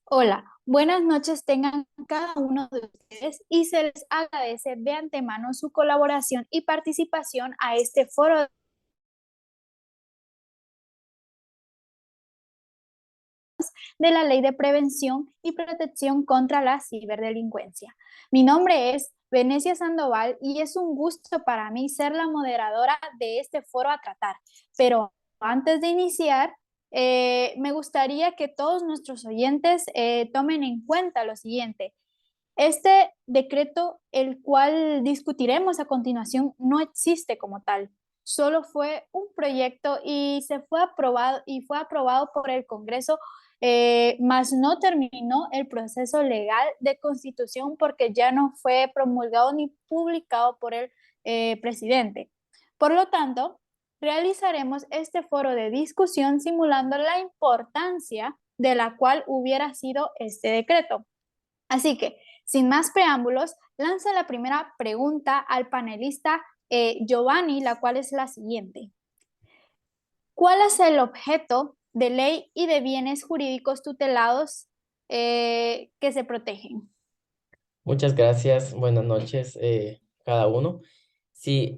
Hola, buenas noches tengan cada uno de ustedes y se les agradece de antemano su colaboración y participación a este foro de la Ley de Prevención y Protección contra la Ciberdelincuencia. Mi nombre es Venecia Sandoval y es un gusto para mí ser la moderadora de este foro a tratar. Pero antes de iniciar, me gustaría que todos nuestros oyentes tomen en cuenta lo siguiente. Este decreto, el cual discutiremos a continuación, no existe como tal. Solo fue un proyecto y fue aprobado por el Congreso, mas no terminó el proceso legal de constitución porque ya no fue promulgado ni publicado por el presidente. Por lo tanto, realizaremos este foro de discusión simulando la importancia de la cual hubiera sido este decreto. Así que, sin más preámbulos, lanza la primera pregunta al panelista Giovanni, la cual es la siguiente. ¿Cuál es el objeto de ley y de bienes jurídicos tutelados que se protegen? Muchas gracias, buenas noches cada uno. Sí,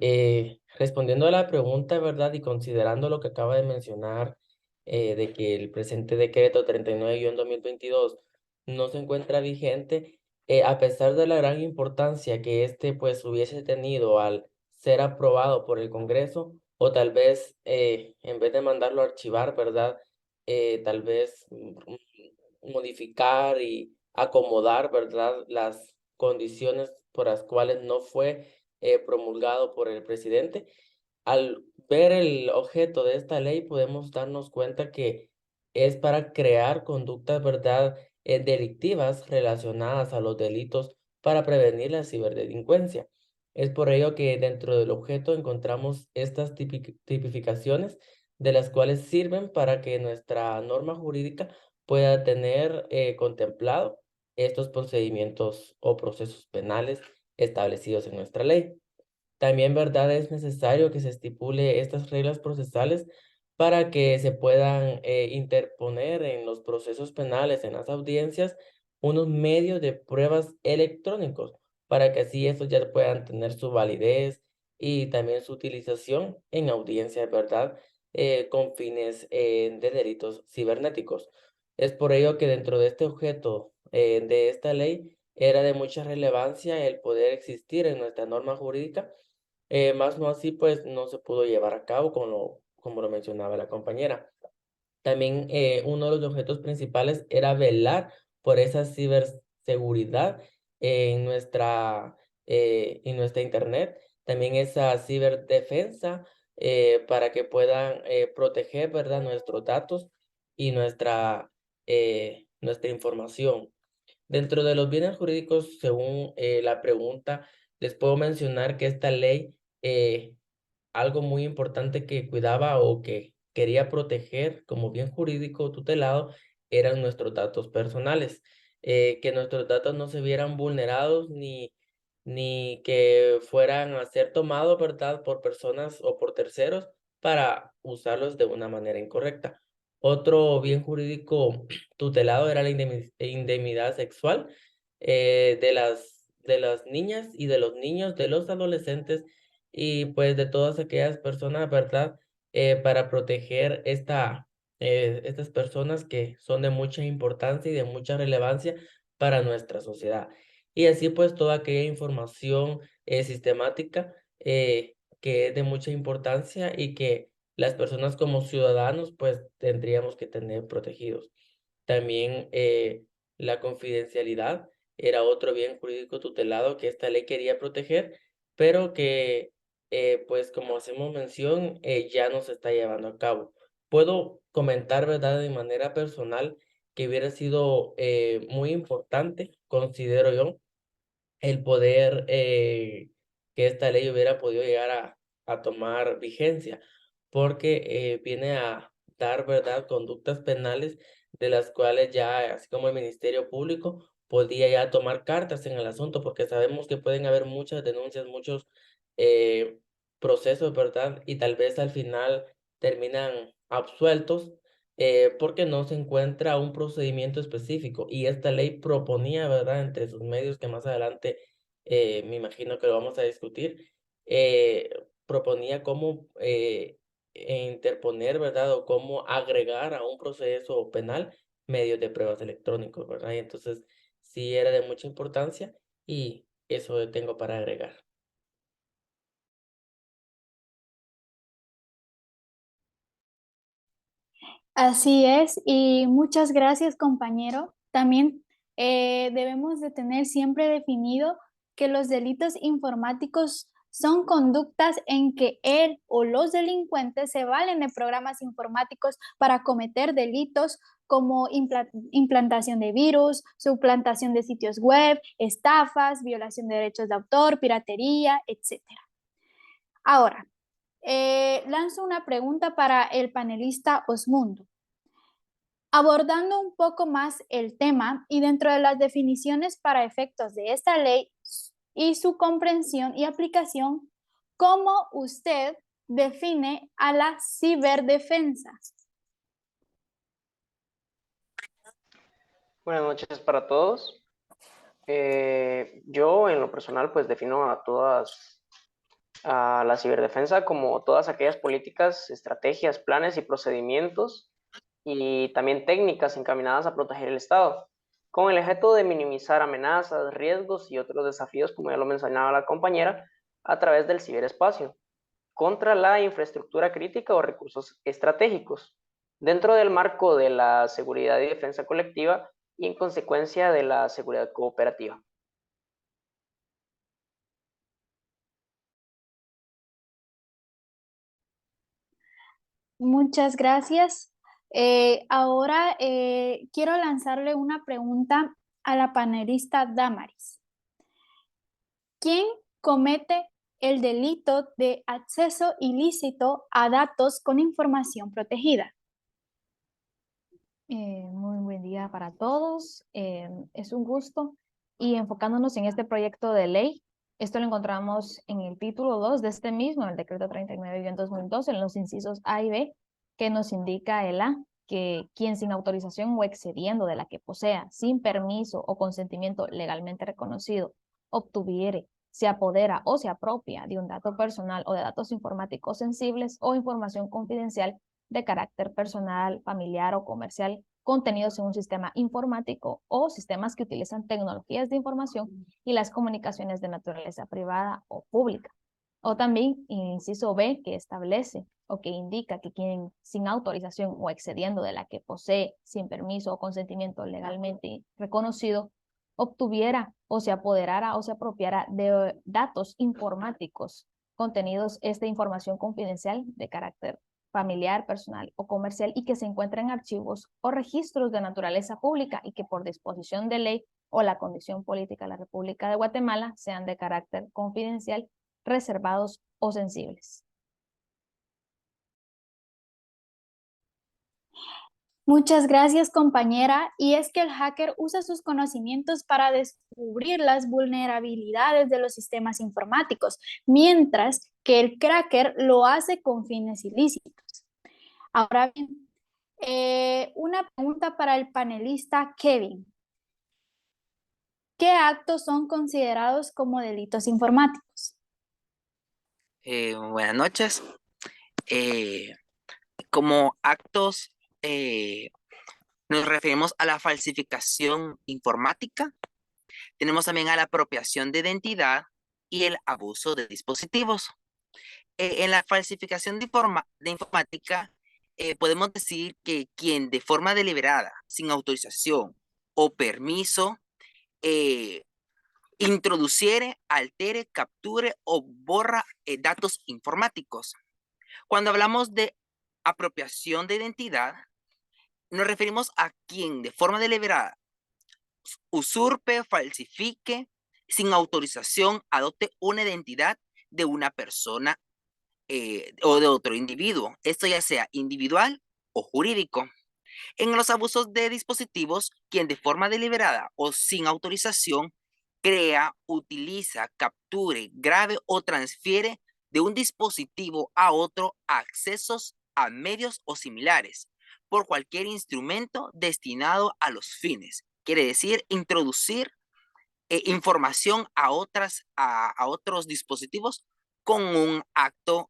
respondiendo a la pregunta, ¿verdad? Y considerando lo que acaba de mencionar, de que el presente decreto 39-2022 no se encuentra vigente, a pesar de la gran importancia que este pues hubiese tenido al ser aprobado por el Congreso, o tal vez en vez de mandarlo a archivar, ¿verdad? Tal vez modificar y acomodar, ¿verdad? Las condiciones por las cuales no fue promulgado por el presidente. Al ver el objeto de esta ley, podemos darnos cuenta que es para crear conductas, ¿verdad?, delictivas relacionadas a los delitos para prevenir la ciberdelincuencia. Es por ello que dentro del objeto encontramos estas tipificaciones de las cuales sirven para que nuestra norma jurídica pueda tener contemplado estos procedimientos o procesos penales establecidos en nuestra ley. También, ¿verdad? Es necesario que se estipule estas reglas procesales para que se puedan interponer en los procesos penales, en las audiencias, unos medios de pruebas electrónicos, para que así estos ya puedan tener su validez y también su utilización en audiencias, ¿verdad? Con fines de delitos cibernéticos. Es por ello que dentro de este objeto de esta ley era de mucha relevancia el poder existir en nuestra norma jurídica, más no así, pues, no se pudo llevar a cabo como lo mencionaba la compañera. También, uno de los objetos principales era velar por esa ciberseguridad en nuestra Internet, también esa ciberdefensa, para que puedan, proteger, ¿verdad?, nuestros datos y nuestra información. Dentro de los bienes jurídicos, según, la pregunta, les puedo mencionar que esta ley, algo muy importante que cuidaba o que quería proteger como bien jurídico tutelado eran nuestros datos personales, que nuestros datos no se vieran vulnerados ni que fueran a ser tomados, ¿verdad?, por personas o por terceros para usarlos de una manera incorrecta. Otro bien jurídico tutelado era la indemnidad sexual, de las niñas y de los niños, de los adolescentes y pues de todas aquellas personas, ¿verdad? Para proteger estas personas que son de mucha importancia y de mucha relevancia para nuestra sociedad. Y así pues toda aquella información sistemática que es de mucha importancia y que las personas como ciudadanos pues tendríamos que tener protegidos. También la confidencialidad era otro bien jurídico tutelado que esta ley quería proteger, pero que, pues como hacemos mención, ya no se está llevando a cabo. Puedo comentar, ¿verdad?, de manera personal que hubiera sido muy importante, considero yo, el poder que esta ley hubiera podido llegar a tomar vigencia, porque viene a dar, ¿verdad?, conductas penales de las cuales ya, así como el Ministerio Público, podía ya tomar cartas en el asunto, porque sabemos que pueden haber muchas denuncias, muchos eh, procesos, ¿verdad? Y tal vez al final terminan absueltos porque no se encuentra un procedimiento específico. Y esta ley proponía, ¿verdad?, entre sus medios, que más adelante me imagino que lo vamos a discutir, proponía cómo interponer, ¿verdad?, o cómo agregar a un proceso penal medios de pruebas electrónicos, ¿verdad? Y entonces sí era de mucha importancia y eso tengo para agregar. Así es, y muchas gracias, compañero. También debemos de tener siempre definido que los delitos informáticos son conductas en que él o los delincuentes se valen de programas informáticos para cometer delitos como implantación de virus, suplantación de sitios web, estafas, violación de derechos de autor, piratería, etcétera. Ahora, lanzo una pregunta para el panelista Osmundo. Abordando un poco más el tema y dentro de las definiciones para efectos de esta ley y su comprensión y aplicación, ¿cómo usted define a la ciberdefensa? Buenas noches para todos. Yo en lo personal pues defino a la ciberdefensa como todas aquellas políticas, estrategias, planes y procedimientos y también técnicas encaminadas a proteger el Estado, con el objeto de minimizar amenazas, riesgos y otros desafíos, como ya lo mencionaba la compañera, a través del ciberespacio, contra la infraestructura crítica o recursos estratégicos, dentro del marco de la seguridad y defensa colectiva y en consecuencia de la seguridad cooperativa. Muchas gracias. Ahora quiero lanzarle una pregunta a la panelista Damaris. ¿Quién comete el delito de acceso ilícito a datos con información protegida? Muy buen día para todos. Es un gusto. Y enfocándonos en este proyecto de ley, esto lo encontramos en el título 2 de este mismo, en el decreto 39-2002, en los incisos A y B, que nos indica el A, que quien sin autorización o excediendo de la que posea, sin permiso o consentimiento legalmente reconocido, obtuviere, se apodera o se apropia de un dato personal o de datos informáticos sensibles o información confidencial de carácter personal, familiar o comercial contenidos en un sistema informático o sistemas que utilizan tecnologías de información y las comunicaciones de naturaleza privada o pública. O también, inciso B, que establece o que indica que quien sin autorización o excediendo de la que posee, sin permiso o consentimiento legalmente reconocido, obtuviera o se apoderara o se apropiara de datos informáticos contenidos esta información confidencial de carácter familiar, personal o comercial y que se encuentra en archivos o registros de naturaleza pública y que por disposición de ley o la condición política de la República de Guatemala sean de carácter confidencial, reservados o sensibles. Muchas gracias, compañera. Y es que el hacker usa sus conocimientos para descubrir las vulnerabilidades de los sistemas informáticos, mientras que el cracker lo hace con fines ilícitos. Ahora bien, una pregunta para el panelista Kevin. ¿Qué actos son considerados como delitos informáticos? Buenas noches. Como actos, nos referimos a la falsificación informática. Tenemos también a la apropiación de identidad y el abuso de dispositivos. En la falsificación de informática, podemos decir que quien de forma deliberada, sin autorización o permiso, introduciere, altere, capture o borra datos informáticos. Cuando hablamos de apropiación de identidad, nos referimos a quien de forma deliberada usurpe, falsifique, sin autorización, adopte una identidad de una persona o de otro individuo. Esto ya sea individual o jurídico. En los abusos de dispositivos, quien de forma deliberada o sin autorización crea, utiliza, capture, grabe o transfiere de un dispositivo a otro accesos a medios o similares, por cualquier instrumento destinado a los fines. Quiere decir, introducir información a otros dispositivos con un acto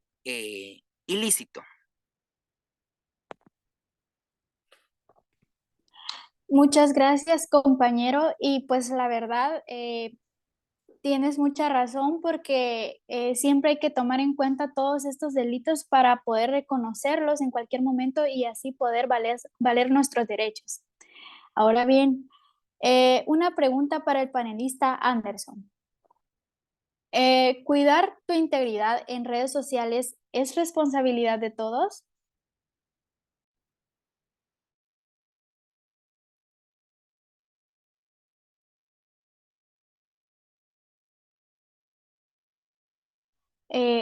ilícito. Muchas gracias, compañero. Y pues la verdad, tienes mucha razón porque siempre hay que tomar en cuenta todos estos delitos para poder reconocerlos en cualquier momento y así poder valer nuestros derechos. Ahora bien, una pregunta para el panelista Anderson. ¿Cuidar tu integridad en redes sociales es responsabilidad de todos?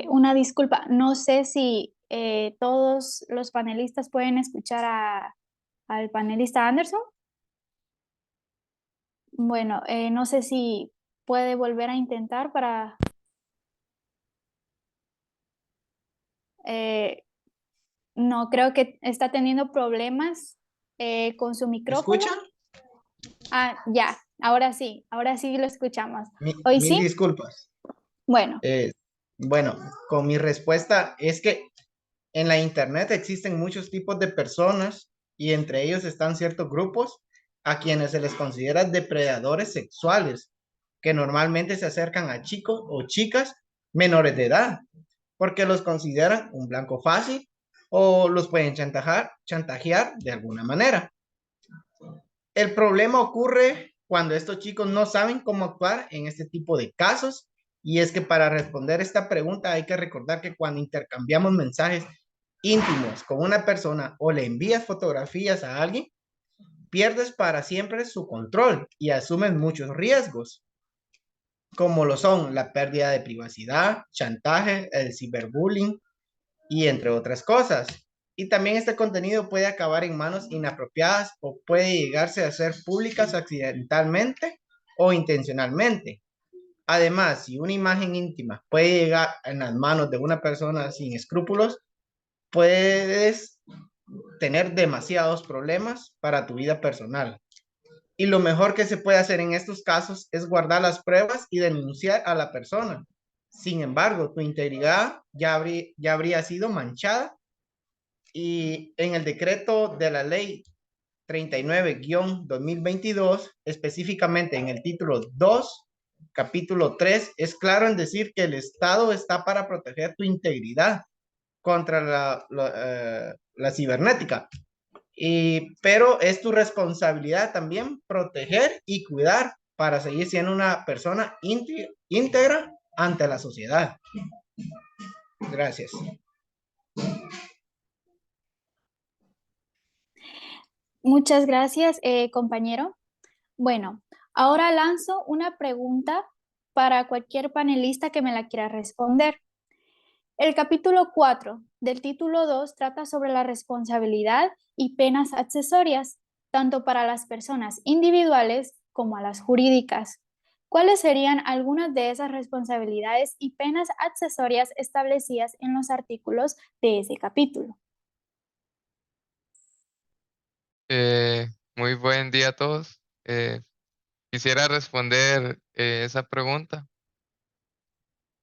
Una disculpa, no sé si todos los panelistas pueden escuchar al panelista Anderson. Bueno, no sé si puede volver a intentar para... no, creo que está teniendo problemas con su ¿Me micrófono. escuchan? Ah, ya, ahora sí lo escuchamos. ¿Hoy Mil sí? disculpas. Bueno, Bueno, con mi respuesta es que en la internet existen muchos tipos de personas y entre ellos están ciertos grupos a quienes se les considera depredadores sexuales, que normalmente se acercan a chicos o chicas menores de edad, porque los consideran un blanco fácil o los pueden chantajear de alguna manera. El problema ocurre cuando estos chicos no saben cómo actuar en este tipo de casos. Y es que para responder esta pregunta hay que recordar que cuando intercambiamos mensajes íntimos con una persona o le envías fotografías a alguien, pierdes para siempre su control y asumes muchos riesgos, como lo son la pérdida de privacidad, chantaje, el ciberbullying y entre otras cosas. Y también este contenido puede acabar en manos inapropiadas o puede llegarse a ser públicas accidentalmente o intencionalmente. Además, si una imagen íntima puede llegar en las manos de una persona sin escrúpulos, puedes tener demasiados problemas para tu vida personal. Y lo mejor que se puede hacer en estos casos es guardar las pruebas y denunciar a la persona. Sin embargo, tu integridad ya habría sido manchada y en el decreto de la ley 39-2022, específicamente en el título 2, capítulo 3, es claro en decir que el Estado está para proteger tu integridad contra la cibernética. Pero es tu responsabilidad también proteger y cuidar para seguir siendo una persona íntegra ante la sociedad. Gracias. muchas gracias, compañero. Bueno, ahora lanzo una pregunta para cualquier panelista que me la quiera responder. El capítulo 4 del título 2 trata sobre la responsabilidad y penas accesorias, tanto para las personas individuales como a las jurídicas. ¿Cuáles serían algunas de esas responsabilidades y penas accesorias establecidas en los artículos de ese capítulo? Muy buen día a todos. Quisiera responder esa pregunta.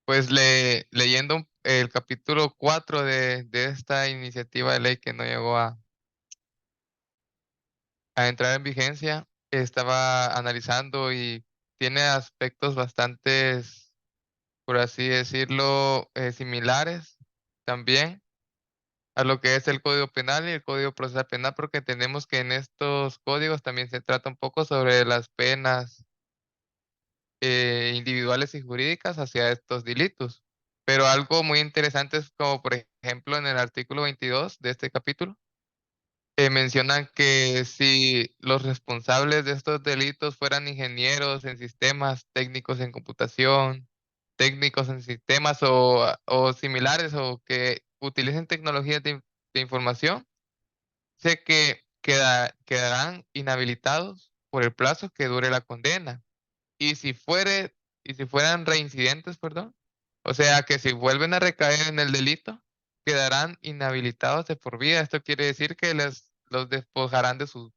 Pues leyendo el capítulo 4 de esta iniciativa de ley que no llegó a entrar en vigencia, estaba analizando y tiene aspectos bastantes, por así decirlo, similares también a lo que es el Código Penal y el Código Procesal Penal, porque entendemos que en estos códigos también se trata un poco sobre las penas individuales y jurídicas hacia estos delitos. Pero algo muy interesante es como, por ejemplo, en el artículo 22 de este capítulo, mencionan que si los responsables de estos delitos fueran ingenieros en sistemas, técnicos en computación, técnicos en sistemas o similares o que utilicen tecnologías de información, sé que quedarán inhabilitados por el plazo que dure la condena. Y si fuere, y si fueran reincidentes, perdón, o sea que si vuelven a recaer en el delito, quedarán inhabilitados de por vida. Esto quiere decir que los despojarán de su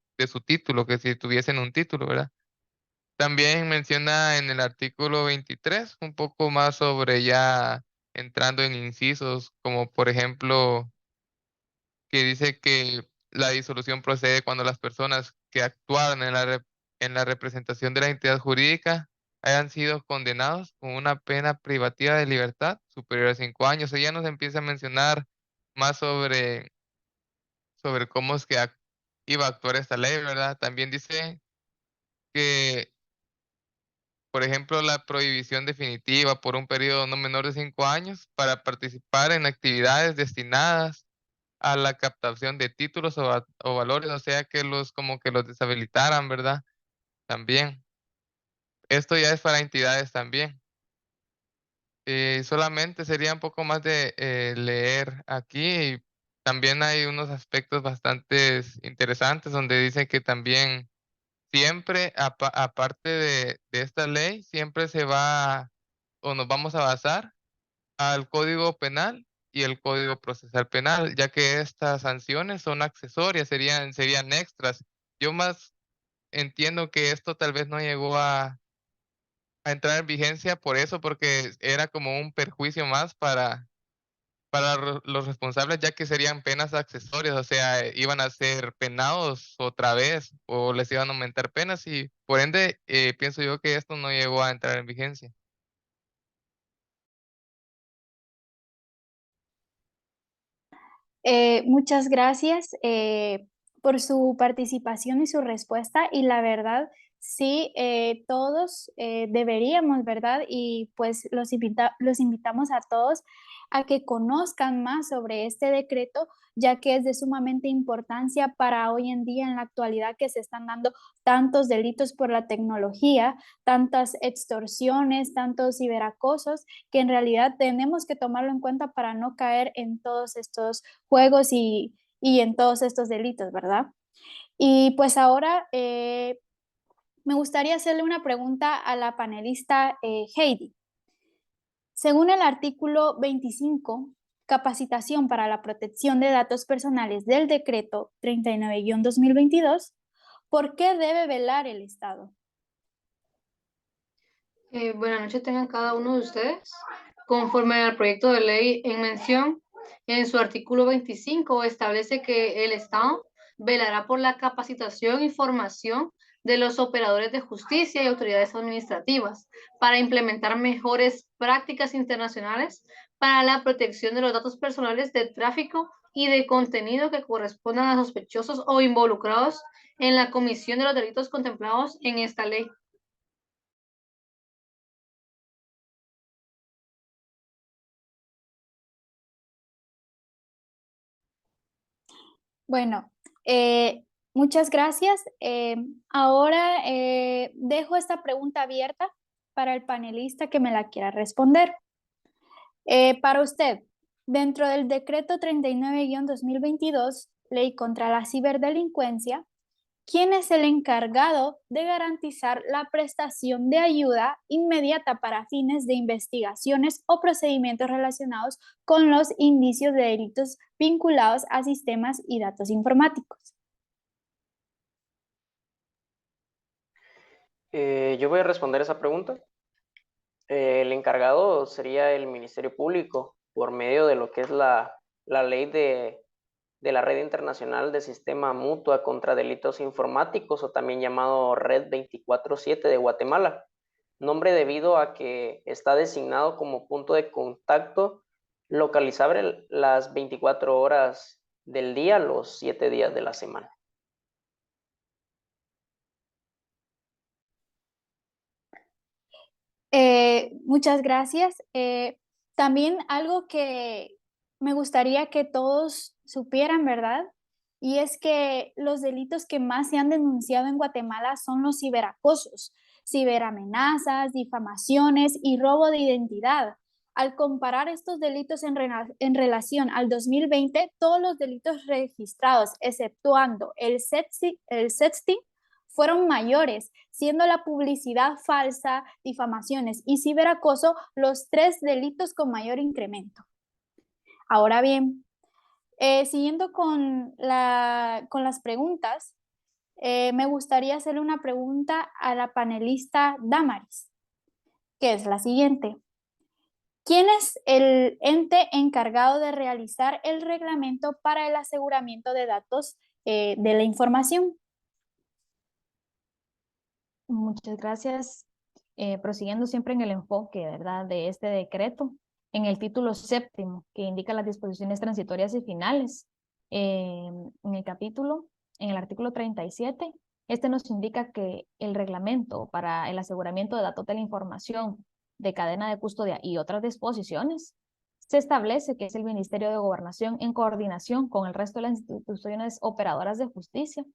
título, que si tuviesen un título, ¿verdad? También menciona en el artículo 23 un poco más sobre ya entrando en incisos, como por ejemplo, que dice que la disolución procede cuando las personas que actuaron en la representación de la entidad jurídica hayan sido condenados con una pena privativa de libertad superior a 5 años. Ella nos empieza a mencionar más sobre cómo es que iba a actuar esta ley, ¿verdad? También dice que, por ejemplo, la prohibición definitiva por un periodo no menor de 5 años para participar en actividades destinadas a la captación de títulos o valores, o sea que los como que los deshabilitaran, ¿verdad? También. Esto ya es para entidades también. Solamente sería un poco más de leer aquí. Y también hay unos aspectos bastante interesantes donde dice que también siempre, aparte de esta ley, siempre se va o nos vamos a basar al Código Penal y el Código Procesal Penal, ya que estas sanciones son accesorias, serían extras. Yo más entiendo que esto tal vez no llegó a entrar en vigencia por eso, porque era como un perjuicio más para los responsables, ya que serían penas accesorias, o sea, iban a ser penados otra vez o les iban a aumentar penas y por ende pienso yo que esto no llegó a entrar en vigencia. Muchas gracias por su participación y su respuesta. Y la verdad, sí, todos deberíamos, ¿verdad? Y pues los invitamos a todos a que conozcan más sobre este decreto, ya que es de sumamente importancia para hoy en día, en la actualidad, que se están dando tantos delitos por la tecnología, tantas extorsiones, tantos ciberacosos, que en realidad tenemos que tomarlo en cuenta para no caer en todos estos juegos y en todos estos delitos, ¿verdad? Y pues ahora me gustaría hacerle una pregunta a la panelista Heidi. Según el artículo 25, capacitación para la protección de datos personales del decreto 39-2022, ¿por qué debe velar el Estado? Buenas noches tengan cada uno de ustedes. Conforme al proyecto de ley en mención, en su artículo 25 establece que el Estado velará por la capacitación y formación de los operadores de justicia y autoridades administrativas para implementar mejores prácticas internacionales para la protección de los datos personales de tráfico y de contenido que correspondan a sospechosos o involucrados en la comisión de los delitos contemplados en esta ley. Bueno, muchas gracias. Ahora dejo esta pregunta abierta para el panelista que me la quiera responder. Para usted, dentro del decreto 39-2022, Ley contra la Ciberdelincuencia, ¿quién es el encargado de garantizar la prestación de ayuda inmediata para fines de investigaciones o procedimientos relacionados con los indicios de delitos vinculados a sistemas y datos informáticos? Yo voy a responder esa pregunta. El encargado sería el Ministerio Público por medio de lo que es la ley de la Red Internacional de Sistema Mutua contra Delitos Informáticos, o también llamado Red 24/7 de Guatemala, nombre debido a que está designado como punto de contacto localizable las 24 horas del día, los 7 días de la semana. Muchas gracias. También algo que me gustaría que todos supieran, ¿verdad? Y es que los delitos que más se han denunciado en Guatemala son los ciberacosos, ciberamenazas, difamaciones y robo de identidad. Al comparar estos delitos en relación al 2020, todos los delitos registrados, exceptuando el sexting, fueron mayores, siendo la publicidad falsa, difamaciones y ciberacoso los 3 delitos con mayor incremento. Ahora bien, Siguiendo con las preguntas, me gustaría hacerle una pregunta a la panelista Damaris, que es la siguiente. ¿Quién es el ente encargado de realizar el reglamento para el aseguramiento de datos de la información? Muchas gracias. Prosiguiendo siempre en el enfoque, ¿verdad?, de este decreto, en el título séptimo, que indica las disposiciones transitorias y finales, en el capítulo, en el artículo 37, este nos indica que el reglamento para el aseguramiento de datos de la información de cadena de custodia y otras disposiciones, se establece que es el Ministerio de Gobernación en coordinación con el resto de las instituciones operadoras de justicia,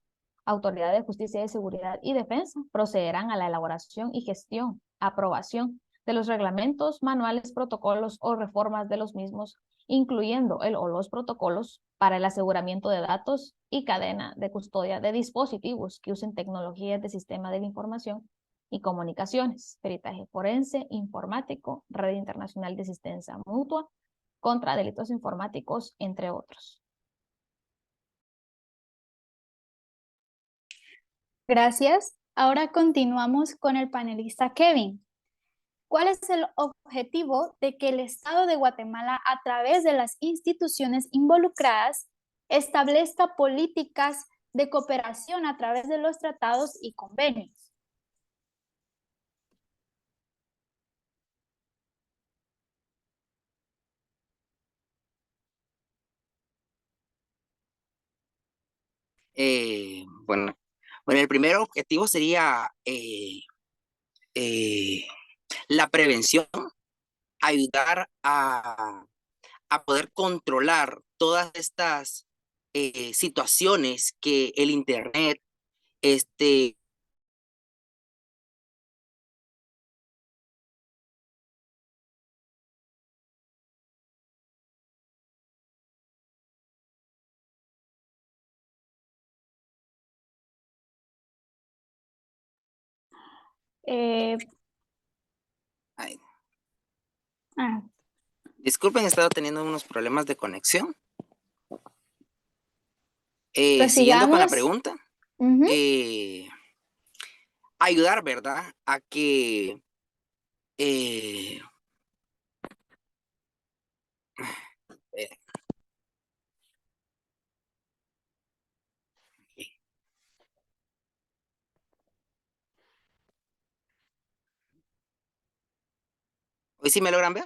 Autoridad de Justicia de Seguridad y Defensa, procederán a la elaboración y gestión, aprobación de los reglamentos, manuales, protocolos o reformas de los mismos, incluyendo el o los protocolos para el aseguramiento de datos y cadena de custodia de dispositivos que usen tecnologías de sistema de la información y comunicaciones, peritaje forense, informático, red internacional de asistencia mutua contra delitos informáticos, entre otros. Gracias. Ahora continuamos con el panelista Kevin. ¿Cuál es el objetivo de que el Estado de Guatemala, a través de las instituciones involucradas, establezca políticas de cooperación a través de los tratados y convenios? Bueno, el primer objetivo sería la prevención, ayudar a poder controlar todas estas situaciones que el Internet ay, disculpen, he estado teniendo unos problemas de conexión. Siguiendo con la Prosigamos. pregunta, Ujú. ayudar, ¿verdad?, a que eh, ¿hoy sí me logran ver?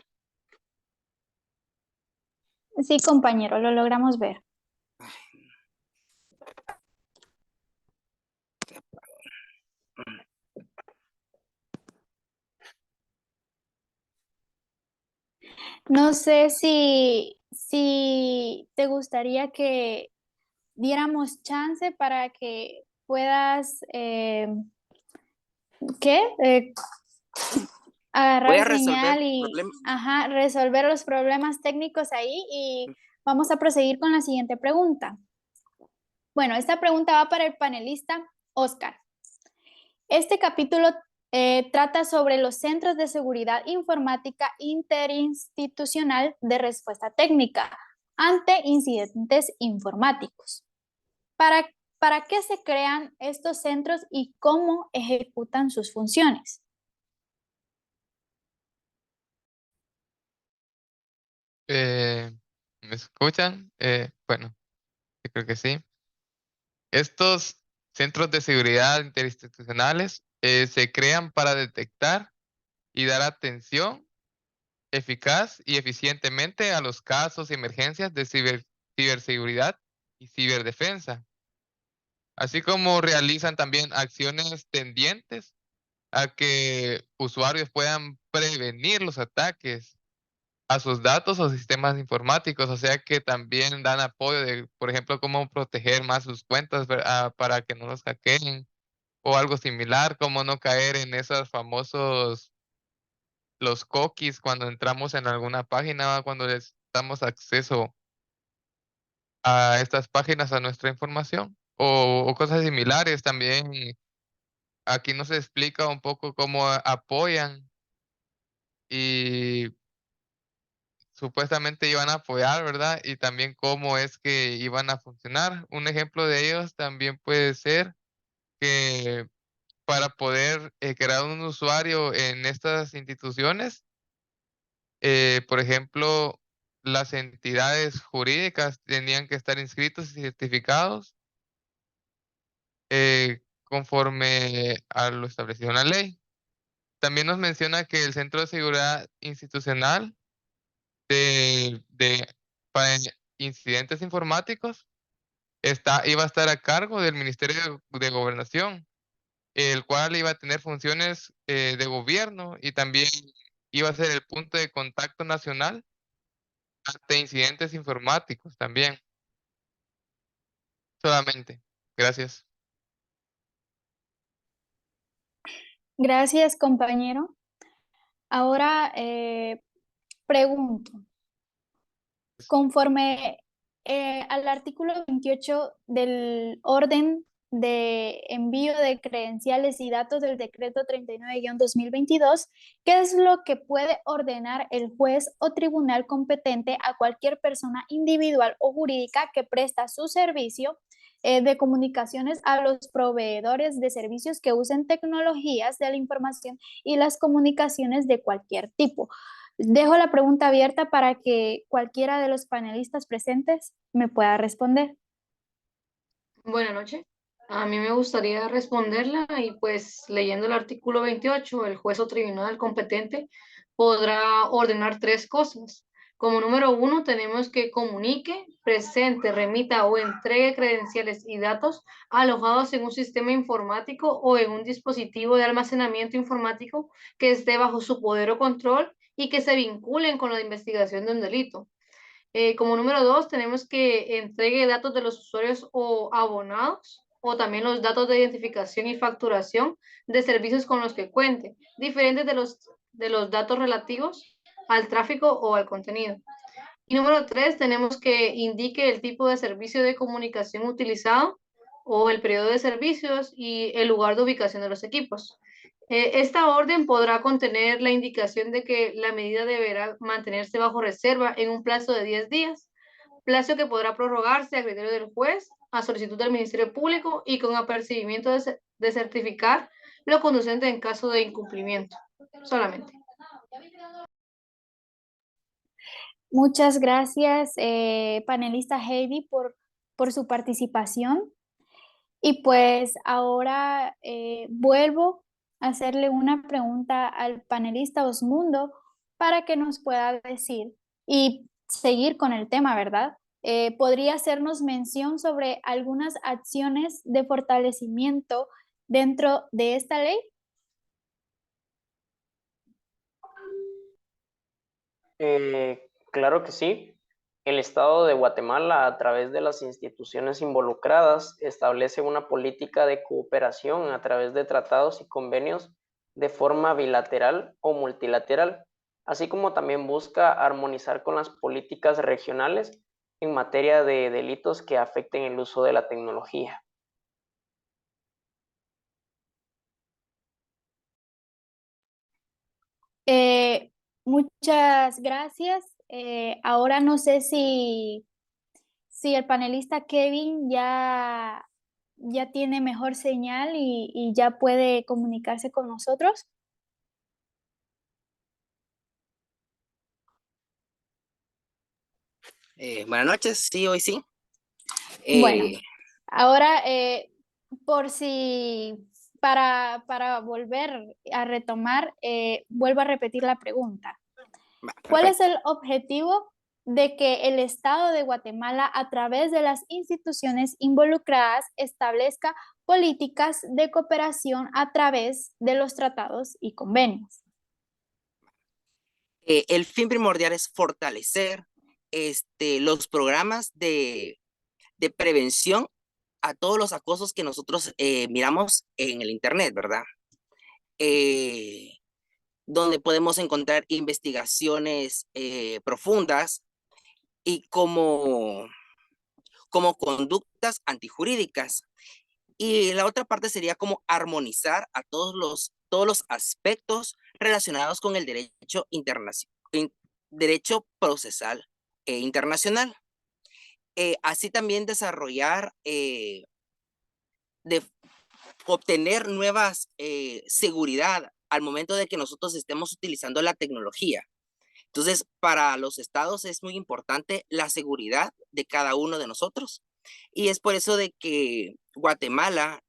Sí, compañero, lo logramos ver. No sé si te gustaría que diéramos chance para que puedas, agarrar Voy a resolver señal y problemas. resolver los problemas técnicos ahí, y vamos a proseguir con la siguiente pregunta. Bueno, esta pregunta va para el panelista Oscar. Este capítulo trata sobre los centros de seguridad informática interinstitucional de respuesta técnica ante incidentes informáticos. ¿Para qué se crean estos centros y cómo ejecutan sus funciones? ¿Me escuchan? Bueno, yo creo que sí. Estos centros de seguridad interinstitucionales se crean para detectar y dar atención eficaz y eficientemente a los casos y emergencias de ciberseguridad y ciberdefensa, así como realizan también acciones tendientes a que usuarios puedan prevenir los ataques a sus datos o sistemas informáticos, o sea que también dan apoyo de, por ejemplo, cómo proteger más sus cuentas para que no los hackeen o algo similar, cómo no caer en esos famosos, los cookies cuando entramos en alguna página, cuando les damos acceso a estas páginas, a nuestra información o cosas similares. También aquí nos explica un poco cómo apoyan y supuestamente iban a apoyar, ¿verdad? Y también cómo es que iban a funcionar. Un ejemplo de ellos también puede ser que para poder crear un usuario en estas instituciones, por ejemplo, las entidades jurídicas tenían que estar inscritos y certificados conforme a lo establecido en la ley. También nos menciona que el Centro de Seguridad Institucional para incidentes informáticos iba a estar a cargo del Ministerio de Gobernación, el cual iba a tener funciones de gobierno y también iba a ser el punto de contacto nacional ante incidentes informáticos también. Solamente. Gracias. Gracias, compañero. Ahora pregunto, conforme al artículo 28 del orden de envío de credenciales y datos del decreto 39-2022, ¿qué es lo que puede ordenar el juez o tribunal competente a cualquier persona individual o jurídica que presta su servicio de comunicaciones a los proveedores de servicios que usen tecnologías de la información y las comunicaciones de cualquier tipo? Dejo la pregunta abierta para que cualquiera de los panelistas presentes me pueda responder. Buenas noches. A mí me gustaría responderla y pues leyendo el artículo 28, el juez o tribunal competente podrá ordenar tres cosas. Como número uno, tenemos que comunique, presente, remita o entregue credenciales y datos alojados en un sistema informático o en un dispositivo de almacenamiento informático que esté bajo su poder o control y que se vinculen con la investigación de un delito. Como número dos, tenemos que entregue datos de los usuarios o abonados o también los datos de identificación y facturación de servicios con los que cuente, diferentes de los datos relativos al tráfico o al contenido. Y número tres, tenemos que indique el tipo de servicio de comunicación utilizado o el periodo de servicios y el lugar de ubicación de los equipos. Esta orden podrá contener la indicación de que la medida deberá mantenerse bajo reserva en un plazo de 10 días, plazo que podrá prorrogarse a criterio del juez, a solicitud del Ministerio Público y con apercibimiento de certificar lo conducente en caso de incumplimiento. Solamente. Muchas gracias, panelista Heidi, por su participación. Y pues ahora vuelvo a hacerle una pregunta al panelista Osmundo para que nos pueda decir y seguir con el tema, ¿verdad? ¿Podría hacernos mención sobre algunas acciones de fortalecimiento dentro de esta ley? Claro que sí. El Estado de Guatemala, a través de las instituciones involucradas, establece una política de cooperación a través de tratados y convenios de forma bilateral o multilateral, así como también busca armonizar con las políticas regionales en materia de delitos que afecten el uso de la tecnología. Muchas gracias. Ahora no sé si el panelista Kevin ya tiene mejor señal y ya puede comunicarse con nosotros. Buenas noches, sí, hoy sí. Bueno, ahora por si para volver a retomar, vuelvo a repetir la pregunta. ¿Cuál es el objetivo de que el Estado de Guatemala, a través de las instituciones involucradas, establezca políticas de cooperación a través de los tratados y convenios? El fin primordial es fortalecer los programas de prevención a todos los acosos que nosotros miramos en el Internet, ¿verdad? Donde podemos encontrar investigaciones profundas y como conductas antijurídicas. Y la otra parte sería como armonizar a todos los aspectos relacionados con el derecho derecho procesal internacional. Así también desarrollar, obtener nuevas seguridad al momento de que nosotros estemos utilizando la tecnología. Entonces, para los estados es muy importante la seguridad de cada uno de nosotros. Y es por eso de que Guatemala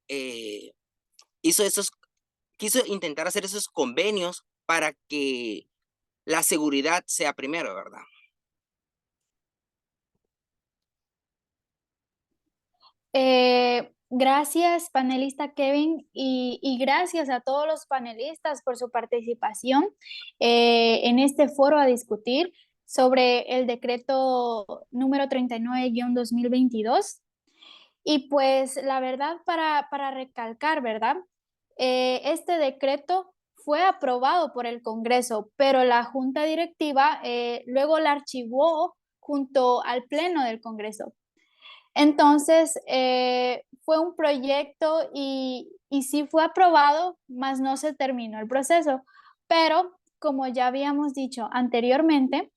quiso intentar hacer esos convenios para que la seguridad sea primero, ¿verdad? Gracias, panelista Kevin, y gracias a todos los panelistas por su participación en este foro a discutir sobre el decreto número 39-2022. Y pues la verdad, para recalcar, ¿verdad? Este decreto fue aprobado por el Congreso, pero la Junta Directiva luego la archivó junto al Pleno del Congreso. Entonces, fue un proyecto y sí fue aprobado, mas no se terminó el proceso. Pero, como ya habíamos dicho anteriormente,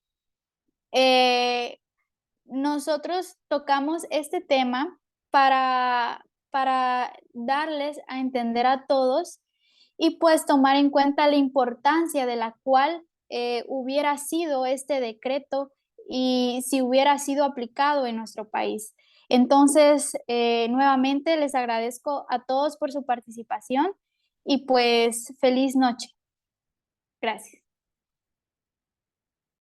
nosotros tocamos este tema para darles a entender a todos y pues tomar en cuenta la importancia de la cual hubiera sido este decreto y si hubiera sido aplicado en nuestro país. Entonces, nuevamente les agradezco a todos por su participación y pues feliz noche. Gracias.